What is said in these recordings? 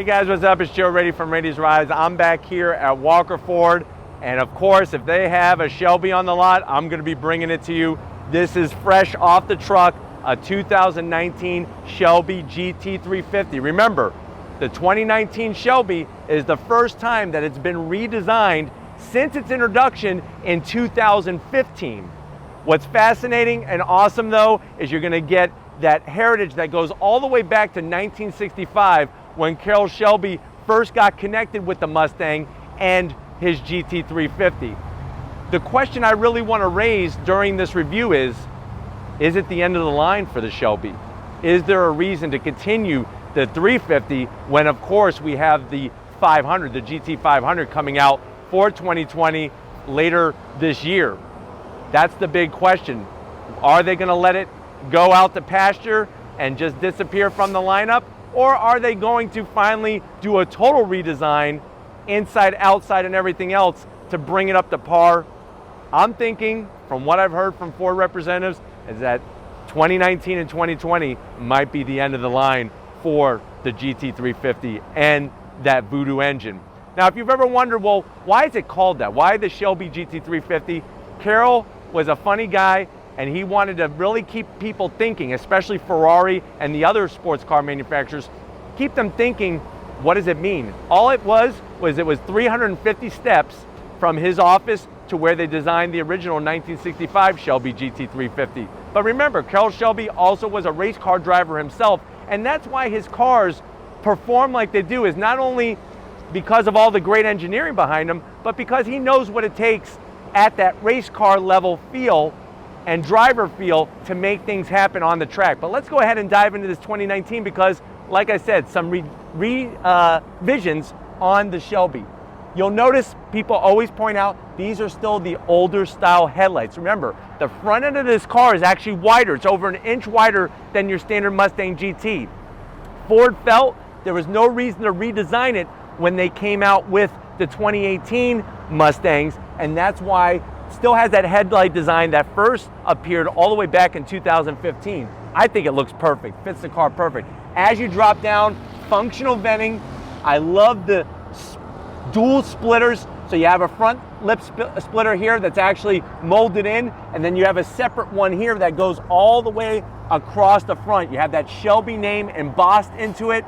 guys, what's up? It's Joe Ready from Rady's Rides. I'm back here at Walker Ford, and of course, if they have a Shelby on the lot, I'm going to be bringing it to you. This is fresh off the truck, a 2019 Shelby GT350. Remember, the 2019 Shelby is the first time that it's been redesigned since its introduction in 2015. What's fascinating and awesome though is you're going to get that heritage that goes all the way back to 1965 when Carroll Shelby first got connected with the Mustang and his GT350. The question I really want to raise during this review is it the end of the line for the Shelby? Is there a reason to continue the 350 when of course we have the 500, the GT500 coming out for 2020 later this year? That's the big question. Are they going to let it go out to pasture and just disappear from the lineup? Or are they going to finally do a total redesign inside, outside, and everything else to bring it up to par? I'm thinking, from what I've heard from Ford representatives, is that 2019 and 2020 might be the end of the line for the GT350 and that Voodoo engine. Now, if you've ever wondered, well, why is it called that? Why the Shelby GT350? Carroll was a funny guy, and he wanted to really keep people thinking, especially Ferrari and the other sports car manufacturers, keep them thinking, what does it mean? All it was 350 steps from his office to where they designed the original 1965 Shelby GT350. But remember, Carroll Shelby also was a race car driver himself, and that's why his cars perform like they do, is not only because of all the great engineering behind them, but because he knows what it takes at that race car level feel and driver feel to make things happen on the track. But let's go ahead and dive into this 2019 because, like I said, some revisions on the Shelby. You'll notice people always point out these are still the older style headlights. Remember, the front end of this car is actually wider. It's over an inch wider than your standard Mustang GT. Ford felt there was no reason to redesign it when they came out with the 2018 Mustangs, and that's why still has that headlight design that first appeared all the way back in 2015. I think it looks perfect, fits the car perfect. As you drop down, functional venting. I love the dual splitters. So you have a front lip splitter here that's actually molded in, and then you have a separate one here that goes all the way across the front. You have that Shelby name embossed into it.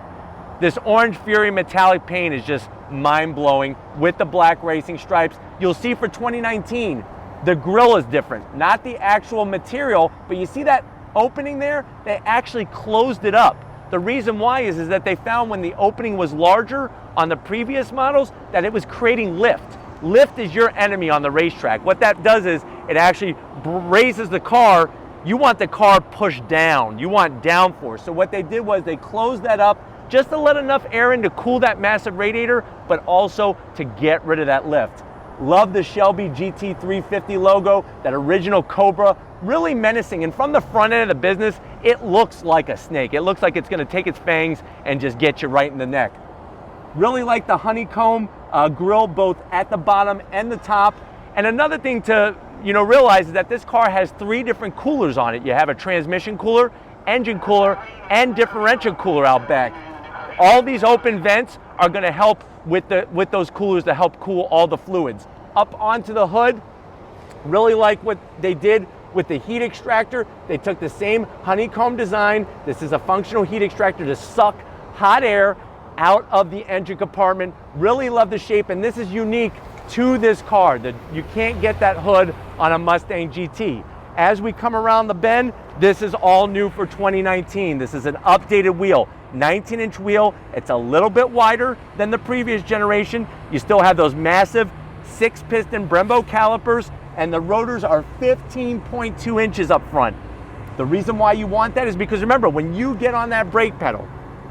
This Orange Fury metallic paint is just mind-blowing with the black racing stripes. You'll see for 2019, the grille is different, not the actual material, but you see that opening there? They actually closed it up. The reason why is that they found when the opening was larger on the previous models that it was creating lift. Lift is your enemy on the racetrack. What that does is it actually raises the car. You want the car pushed down. You want downforce. So what they did was they closed that up just to let enough air in to cool that massive radiator, but also to get rid of that lift. Love the Shelby GT350 logo, that original Cobra, really menacing. And from the front end of the business, it looks like a snake. It looks like it's gonna take its fangs and just get you right in the neck. Really like the honeycomb grille, both at the bottom and the top. And another thing to realize is that this car has 3 different coolers on it. You have a transmission cooler, engine cooler, and differential cooler out back. All these open vents are going to help with those coolers to help cool all the fluids. Up onto the hood, really like what they did with the heat extractor. They took the same honeycomb design. This is a functional heat extractor to suck hot air out of the engine compartment. Really love the shape, and this is unique to this car. You can't get that hood on a Mustang GT. As we come around the bend, this is all new for 2019. This is an updated wheel. 19-inch wheel. It's a little bit wider than the previous generation. You still have those massive 6-piston Brembo calipers, and the rotors are 15.2 inches up front. The reason why you want that is because remember, when you get on that brake pedal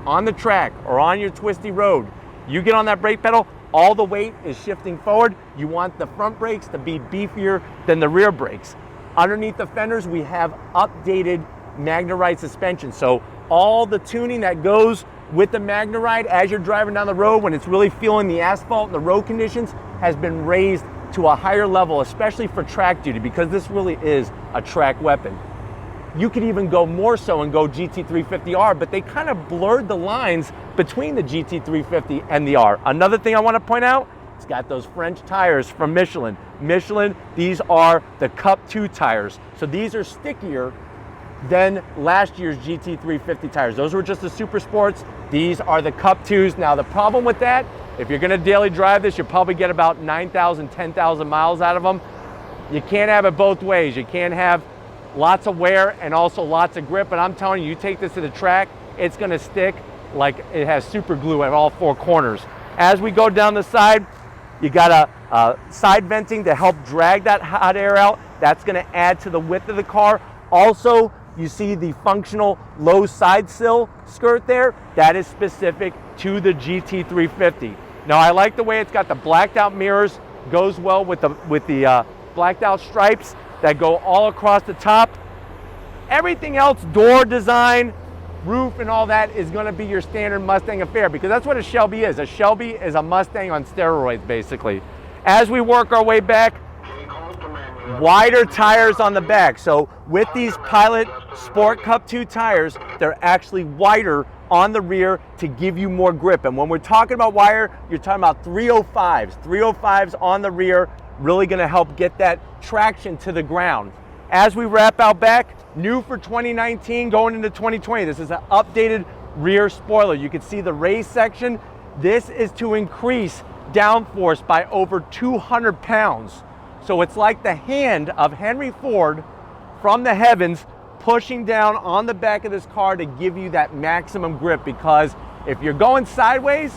on the track or on your twisty road, you get on that brake pedal, all the weight is shifting forward. You want the front brakes to be beefier than the rear brakes. Underneath the fenders, we have updated MagneRide suspension. So all the tuning that goes with the MagneRide as you're driving down the road when it's really feeling the asphalt and the road conditions has been raised to a higher level, especially for track duty, because this really is a track weapon. You could even go more so and go GT350R, but they kind of blurred the lines between the GT350 and the R. Another thing I want to point out, it's got those French tires from Michelin. Michelin, these are the Cup 2 tires. So these are stickier than last year's GT350 tires. Those were just the Super Sports. These are the Cup 2s. Now the problem with that, if you're gonna daily drive this, you'll probably get about 9,000, 10,000 miles out of them. You can't have it both ways. You can't have lots of wear and also lots of grip, but I'm telling you, you take this to the track, it's gonna stick like it has super glue at all four corners. As we go down the side, you got a side venting to help drag that hot air out. That's gonna add to the width of the car. Also, you see the functional low side sill skirt there. That is specific to the GT350. Now, I like the way it's got the blacked out mirrors, goes well with the blacked out stripes that go all across the top. Everything else, door design, roof and all that is gonna be your standard Mustang affair, because that's what a Shelby is. A Shelby is a Mustang on steroids, basically. As we work our way back, wider tires on the back. So with these Pilot Sport Cup 2 tires, they're actually wider on the rear to give you more grip. And when we're talking about wire, you're talking about 305s. 305s on the rear, really gonna help get that traction to the ground. As we wrap out back, new for 2019 going into 2020, this is an updated rear spoiler. You can see the raised section. This is to increase downforce by over 200 pounds. So it's like the hand of Henry Ford from the heavens pushing down on the back of this car to give you that maximum grip, because if you're going sideways,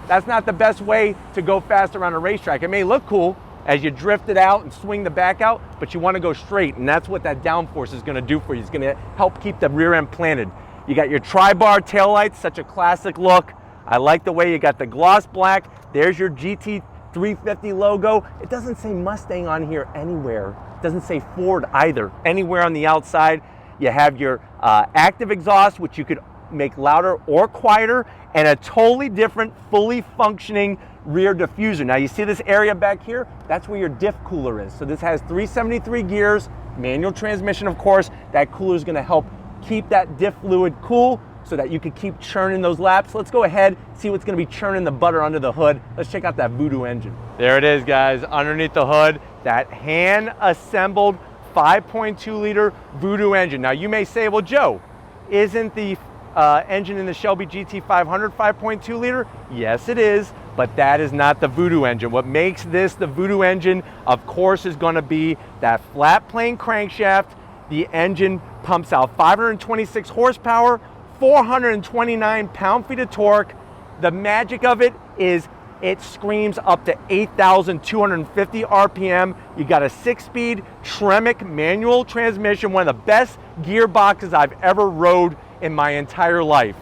that's not the best way to go fast around a racetrack. It may look cool as you drift it out and swing the back out, but you want to go straight, and that's what that downforce is going to do for you. It's going to help keep the rear end planted. You got your tri-bar taillights, such a classic look. I like the way you got the gloss black. There's your GT350 logo. It doesn't say Mustang on here anywhere. It doesn't say Ford either, anywhere on the outside. You have your active exhaust, which you could make louder or quieter, and a totally different, fully functioning rear diffuser. Now you see this area back here? That's where your diff cooler is. So this has 373 gears, manual transmission, of course. That cooler is going to help keep that diff fluid cool so that you can keep churning those laps. Let's go ahead, see what's going to be churning the butter under the hood. Let's check out that Voodoo engine. There it is, guys, underneath the hood, that hand assembled 5.2 liter Voodoo engine. Now you may say, well, Joe, isn't the engine in the Shelby GT500 5.2 liter? Yes, it is, but that is not the Voodoo engine. What makes this the Voodoo engine, of course, is going to be that flat plane crankshaft. The engine pumps out 526 horsepower, 429 pound-feet of torque. The magic of it is it screams up to 8,250 RPM. You got a 6-speed Tremec manual transmission, one of the best gearboxes I've ever rode in my entire life.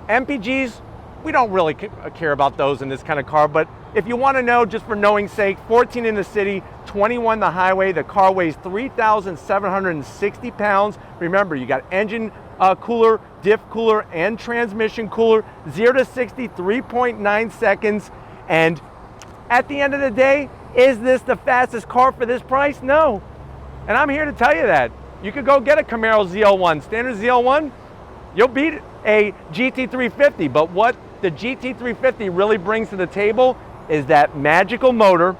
MPGs, we don't really care about those in this kind of car, but if you want to know, just for knowing's sake, 14 in the city, 21 the highway. The car weighs 3,760 pounds. Remember, you got engine cooler, diff cooler, and transmission cooler. 0 to 60, 3.9 seconds. And at the end of the day, is this the fastest car for this price? No. And I'm here to tell you that. You could go get a Camaro ZL1, standard ZL1, you'll beat a GT350, but what the GT350 really brings to the table is that magical motor,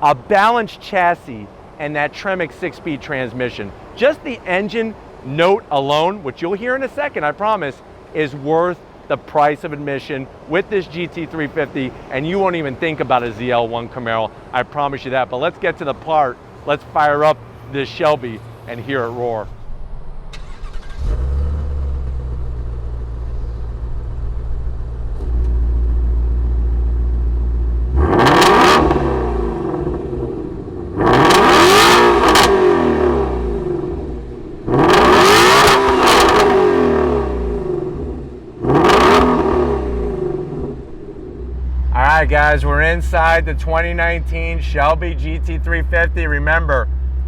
a balanced chassis, and that Tremec 6-speed transmission. Just the engine note alone, which you'll hear in a second, I promise, is worth the price of admission with this GT350, and you won't even think about a ZL1 Camaro, I promise you that. But let's get to the part. Let's fire up this Shelby and hear it roar. All right, guys, we're inside the 2019 Shelby GT350. Remember,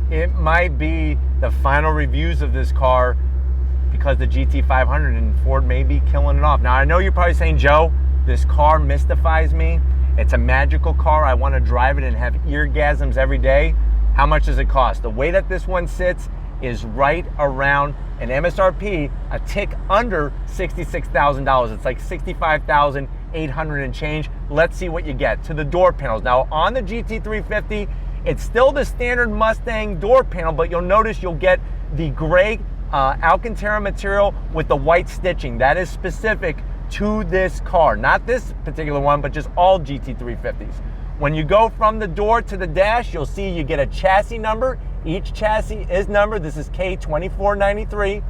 it might be the final reviews of this car because the GT500 and Ford may be killing it off. Now, I know you're probably saying, Joe, this car mystifies me. It's a magical car. I want to drive it and have eargasms every day. How much does it cost? The way that this one sits is right around an MSRP, a tick under $66,000. It's like $65,800 and change. Let's see what you get. To the door panels. Now on the GT350, it's still the standard Mustang door panel, but you'll notice you'll get the gray Alcantara material with the white stitching. That is specific to this car. Not this particular one, but just all GT350s. When you go from the door to the dash, you'll see you get a chassis number. Each chassis is numbered. This is K2493.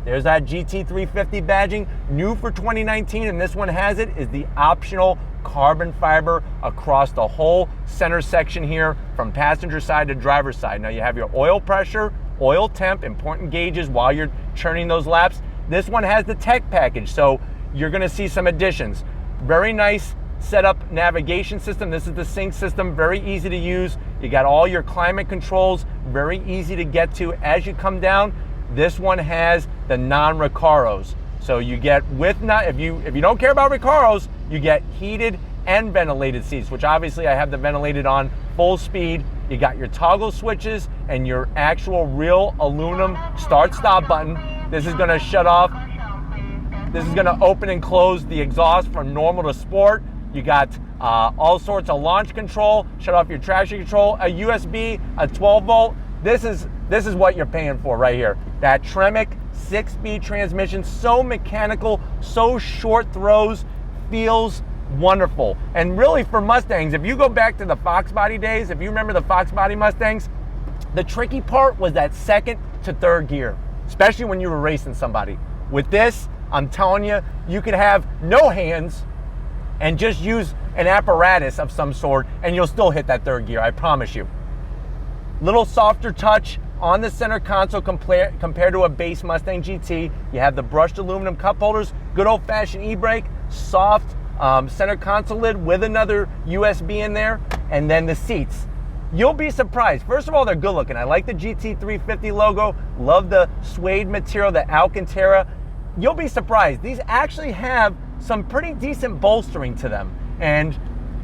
There's that GT350 badging, new for 2019, and this one has it, is the optional carbon fiber across the whole center section here from passenger side to driver's side. Now you have your oil pressure, oil temp, important gauges while you're churning those laps. This one has the tech package, so you're gonna see some additions. Very nice setup navigation system. This is the sync system, very easy to use. You got all your climate controls, very easy to get to. As you come down, this one has the non-Recaros. So you get if you don't care about Recaros, you get heated and ventilated seats, which obviously I have the ventilated on full speed. You got your toggle switches and your actual real aluminum start-stop button. This is gonna shut off. This is gonna open and close the exhaust from normal to sport. You got all sorts of launch control, shut off your traction control, a USB, a 12 volt. This is what you're paying for right here. That Tremec 6-speed transmission, so mechanical, so short throws, feels wonderful. And really for Mustangs, if you go back to the Fox body days, if you remember the Fox body Mustangs, the tricky part was that second to third gear, especially when you were racing somebody. With this, I'm telling you, you could have no hands and just use an apparatus of some sort and you'll still hit that third gear, I promise you. Little softer touch on the center console compared to a base Mustang GT. You have the brushed aluminum cup holders, good old-fashioned e-brake, soft center console lid with another USB in there, and then the seats. You'll be surprised. First of all, they're good looking. I like the GT350 logo, love the suede material, the Alcantara. You'll be surprised. These actually have some pretty decent bolstering to them. And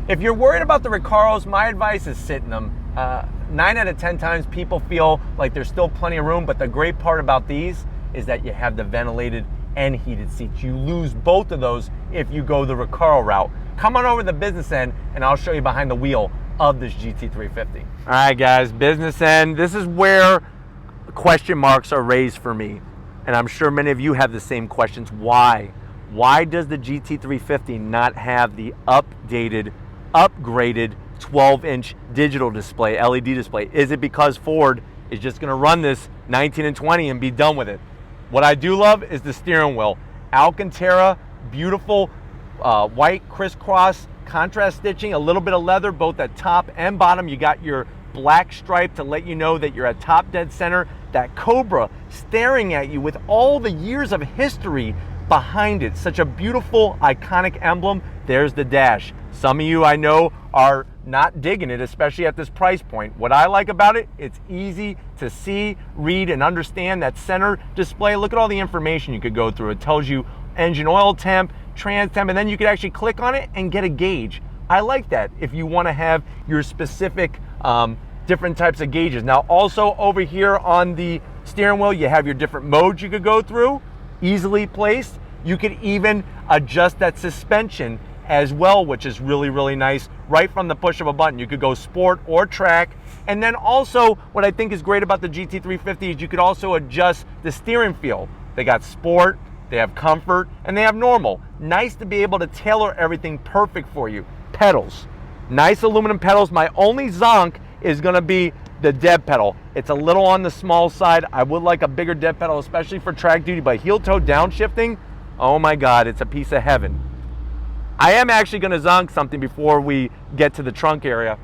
if you're worried about the Recaros, my advice is sit in them. 9 out of 10 times people feel like there's still plenty of room, but the great part about these is that you have the ventilated and heated seats. You lose both of those if you go the Recaro route. Come on over to the business end and I'll show you behind the wheel of this GT350. All right guys, business end. This is where question marks are raised for me. And I'm sure many of you have the same questions. Why? Why does the GT350 not have the updated, upgraded 12-inch digital display, LED display? Is it because Ford is just gonna run this 19 and 20 and be done with it? What I do love is the steering wheel. Alcantara, beautiful white crisscross contrast stitching, a little bit of leather, both at top and bottom. You got your black stripe to let you know that you're at top dead center. That Cobra staring at you with all the years of history behind it. Such a beautiful, iconic emblem. There's the dash. Some of you I know are not digging it, especially at this price point. What I like about it, it's easy to see, read, and understand that center display. Look at all the information you could go through. It tells you engine oil temp, trans temp, and then you could actually click on it and get a gauge. I like that if you want to have your specific different types of gauges. Now also over here on the steering wheel, you have your different modes you could go through, easily placed. You could even adjust that suspension as well, which is really, really nice, right from the push of a button. You could go sport or track. And then also, what I think is great about the GT350 is you could also adjust the steering feel. They got sport, they have comfort, and they have normal. Nice to be able to tailor everything perfect for you. Pedals, nice aluminum pedals. My only zonk is gonna be the dead pedal. It's a little on the small side. I would like a bigger dead pedal, especially for track duty, but heel toe downshifting, oh my God, it's a piece of heaven. I am actually gonna zonk something before we get to the trunk area.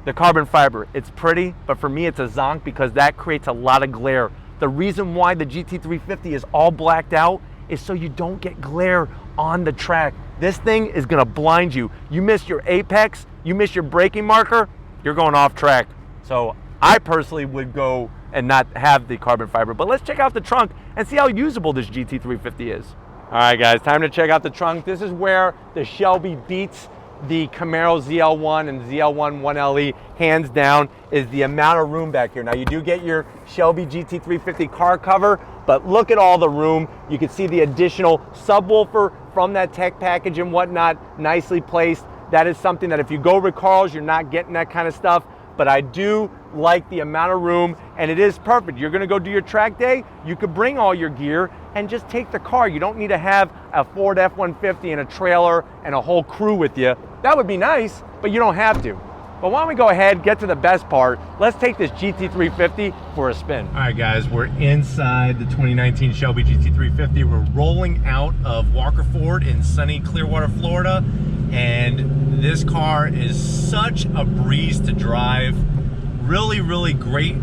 The carbon fiber, it's pretty, but for me it's a zonk because that creates a lot of glare. The reason why the GT350 is all blacked out is so you don't get glare on the track. This thing is gonna blind you. You miss your apex, you miss your braking marker, you're going off track. So I personally would go and not have the carbon fiber, but let's check out the trunk and see how usable this GT350 is. All right guys, time to check out the trunk. This is where the Shelby beats the Camaro ZL1 and ZL1 1LE, hands down, is the amount of room back here. Now you do get your Shelby GT350 car cover, but look at all the room. You can see the additional subwoofer from that tech package and whatnot, nicely placed. That is something that if you go recalls, you're not getting that kind of stuff. But I do like the amount of room, and it is perfect. You're gonna go do your track day, you could bring all your gear and just take the car. You don't need to have a Ford F-150 and a trailer and a whole crew with you. That would be nice, but you don't have to. But why don't we go ahead, get to the best part. Let's take this GT350 for a spin. All right, guys, we're inside the 2019 Shelby GT350. We're rolling out of Walker Ford in sunny Clearwater, Florida. And this car is such a breeze to drive. Really, really great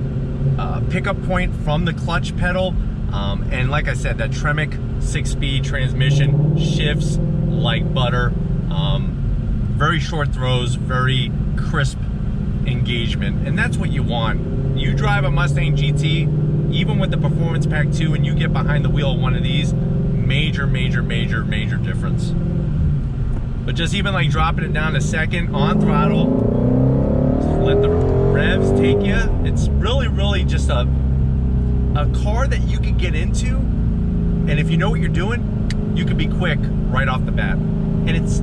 pickup point from the clutch pedal. And like I said, that Tremec 6-speed transmission shifts like butter. Very short throws, very crisp engagement, and that's what you want. You drive a Mustang GT, even with the Performance Pack 2, and you get behind the wheel of one of these, major, major, major, major difference. But just even like dropping it down a second on throttle, just let the revs take you. It's really, really just a car that you can get into, and if you know what you're doing, you can be quick right off the bat. And it's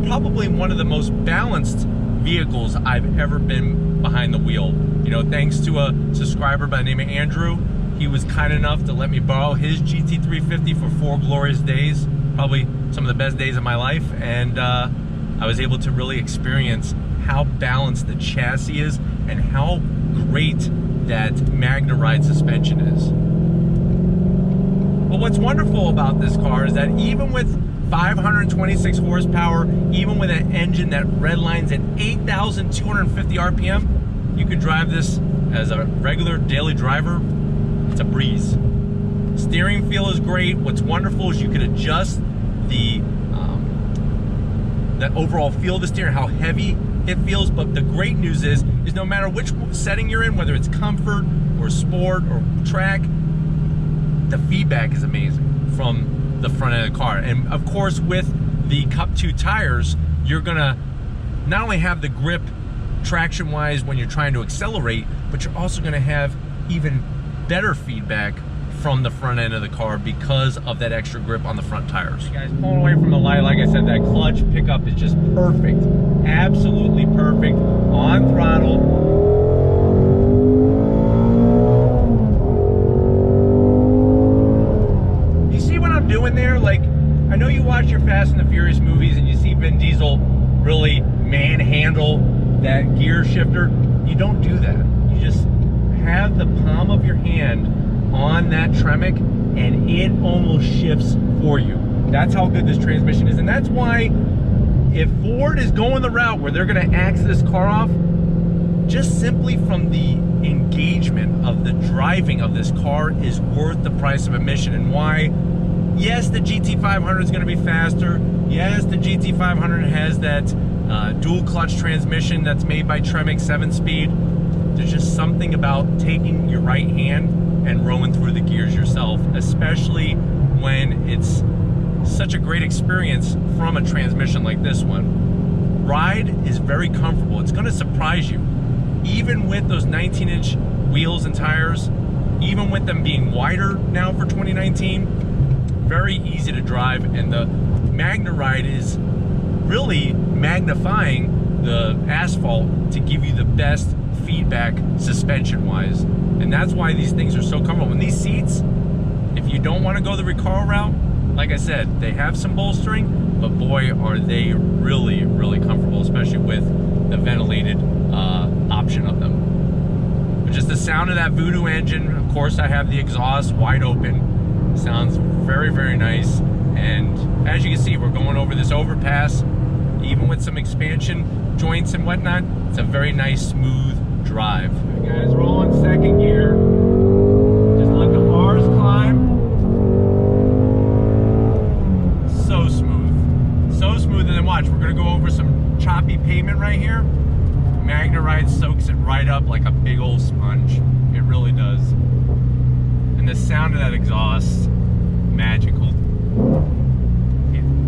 probably one of the most balanced vehicles I've ever been behind the wheel. You know, thanks to a subscriber by the name of Andrew. He was kind enough to let me borrow his GT350 for 4 glorious days, probably some of the best days of my life, and I was able to really experience how balanced the chassis is and how great that MagneRide suspension is. But what's wonderful about this car is that even with 526 horsepower, even with an engine that redlines at 8,250 RPM, you can drive this as a regular daily driver. It's a breeze. Steering feel is great. What's wonderful is you can adjust the that overall feel of the steering, how heavy it feels. But the great news is no matter which setting you're in, whether it's comfort or sport or track, the feedback is amazing from the front end of the car. And of course, with the Cup 2 tires, you're gonna not only have the grip traction wise when you're trying to accelerate, but you're also gonna have even better feedback from the front end of the car because of that extra grip on the front tires. Hey guys, pulling away from the light, like I said, that clutch pickup is just perfect. Absolutely perfect. On throttle. Doing there, like, I know you watch your Fast and the Furious movies and you see Vin Diesel really manhandle that gear shifter. You don't do that. You just have the palm of your hand on that Tremec and it almost shifts for you. That's how good this transmission is, and that's why if Ford is going the route where they're going to axe this car off, just simply from the engagement of the driving of this car is worth the price of admission. And why? Yes, the GT500 is going to be faster. Yes, the GT500 has that dual clutch transmission that's made by Tremec 7-speed. There's just something about taking your right hand and rowing through the gears yourself, especially when it's such a great experience from a transmission like this one. Ride is very comfortable. It's going to surprise you. Even with those 19-inch wheels and tires, even with them being wider now for 2019, very easy to drive, and the MagneRide is really magnifying the asphalt to give you the best feedback suspension wise. And that's why these things are so comfortable. And these seats, if you don't want to go the recaro route, like I said, they have some bolstering, but boy are they really, really comfortable, especially with the ventilated option of them. But just the sound of that Voodoo engine, of course I have the exhaust wide open. Sounds very, very nice. And as you can see, we're going over this overpass. Even with some expansion joints and whatnot, it's a very nice, smooth drive. All right, guys, roll in second gear. Just let the R's climb. So smooth. So smooth. And then watch, we're going to go over some choppy pavement right here. MagneRide soaks it right up like a big old sponge. It really does. And the sound of that exhaust, magical.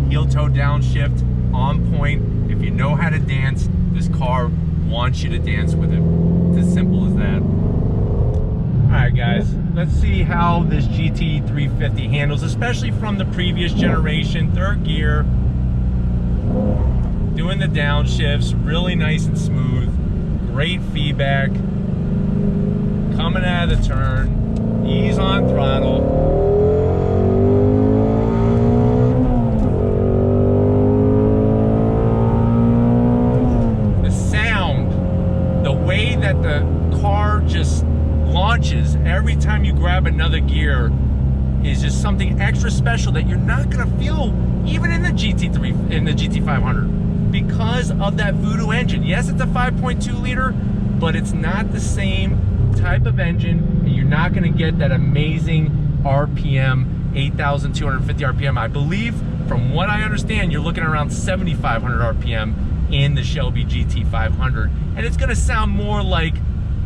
Heel toe downshift on point. If you know how to dance, this car wants you to dance with it. It's as simple as that. All right, guys, let's see how this GT350 handles, especially from the previous generation, 3rd gear. Doing the downshifts, really nice and smooth. Great feedback. Coming out of the turn, ease on throttle. That the car just launches every time you grab another gear is just something extra special that you're not going to feel even in the GT500 because of that Voodoo engine. Yes, it's a 5.2 liter, but it's not the same type of engine, and you're not going to get that amazing RPM, 8,250 RPM. I believe, from what I understand, you're looking around 7,500 RPM in the Shelby GT500, and it's going to sound more like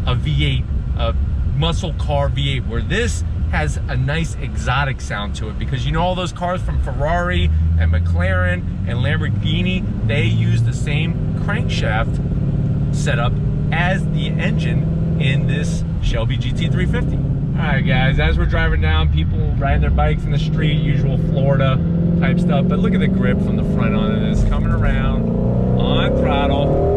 a V8, a muscle car V8, where this has a nice exotic sound to it, because you know all those cars from Ferrari and McLaren and Lamborghini, they use the same crankshaft setup as the engine in this Shelby GT350. All right, guys, as we're driving down, people riding their bikes in the street, usual Florida type stuff, but look at the grip from the front on this, coming around on throttle.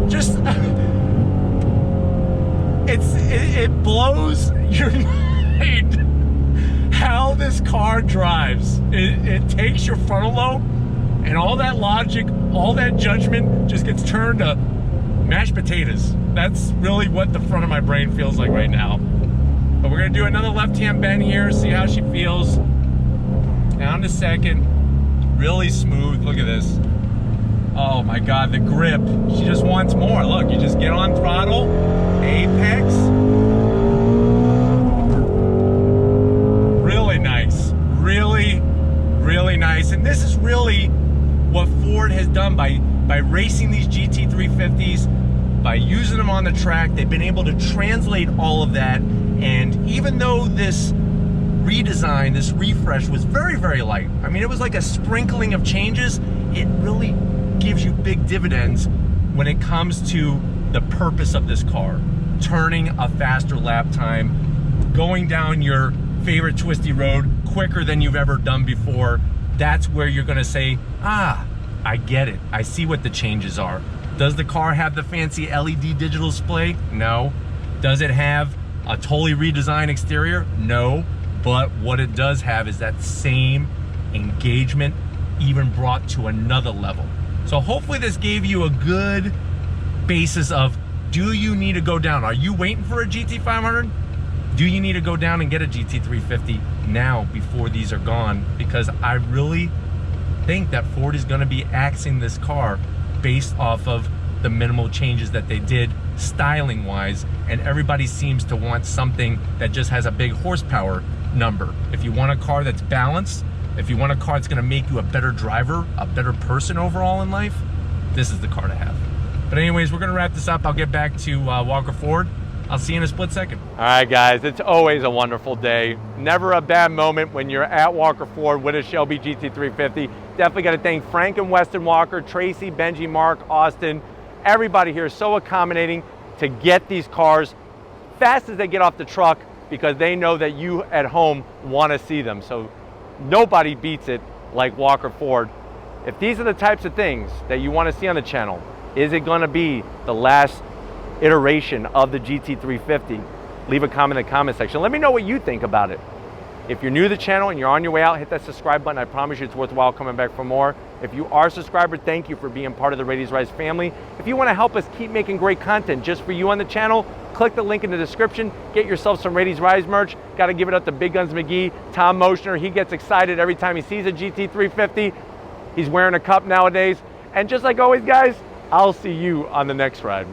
Just it blows your mind how this car drives. It takes your frontal lobe, and all that logic, all that judgment just gets turned to mashed potatoes. That's really what the front of my brain feels like right now. But we're gonna do another left-hand bend here, see how she feels. Down to second, really smooth, look at this. Oh my God, the grip. She just wants more. Look, you just get on throttle, apex. Really nice, really nice. And this is really what Ford has done by racing these GT350s, by using them on the track. They've been able to translate all of that. And even though this redesign, this refresh was very light, I mean, it was like a sprinkling of changes, it really gives you big dividends when it comes to the purpose of this car. Turning a faster lap time, going down your favorite twisty road quicker than you've ever done before. That's where you're gonna say, ah, I get it. I see what the changes are. Does the car have the fancy LED digital display? No. Does it have a totally redesigned exterior? No. But what it does have is that same engagement, even brought to another level. So hopefully this gave you a good basis of, do you need to go down? Are you waiting for a GT500? Do you need to go down and get a GT350 now before these are gone? Because I really think that Ford is going to be axing this car based off of the minimal changes that they did styling wise, and everybody seems to want something that just has a big horsepower number. If you want a car that's balanced, if you want a car that's going to make you a better driver, a better person overall in life, this is the car to have. But anyways, we're going to wrap this up. I'll get back to Walker Ford. I'll see you in a split second. All right, guys, it's always a wonderful day. Never a bad moment when you're at Walker Ford with a Shelby GT350. Definitely got to thank Frank and Weston Walker, Tracy, Benji, Mark, Austin. Everybody here is so accommodating to get these cars fast as they get off the truck, because they know that you at home want to see them. So nobody beats it like Walker Ford. If these are the types of things that you want to see on the channel, is it going to be the last iteration of the GT350? Leave a comment in the comment section. Let me know what you think about it. If you're new to the channel and you're on your way out, hit that subscribe button. I promise you it's worthwhile coming back for more. If you are a subscriber, thank you for being part of the Ladies Rise family. If you want to help us keep making great content just for you on the channel, click the link in the description. Get yourself some Ladies Rise merch. Got to give it up to Big Guns McGee, Tom Motioner. He gets excited every time he sees a GT350. He's wearing a cup nowadays. And just like always, guys, I'll see you on the next ride.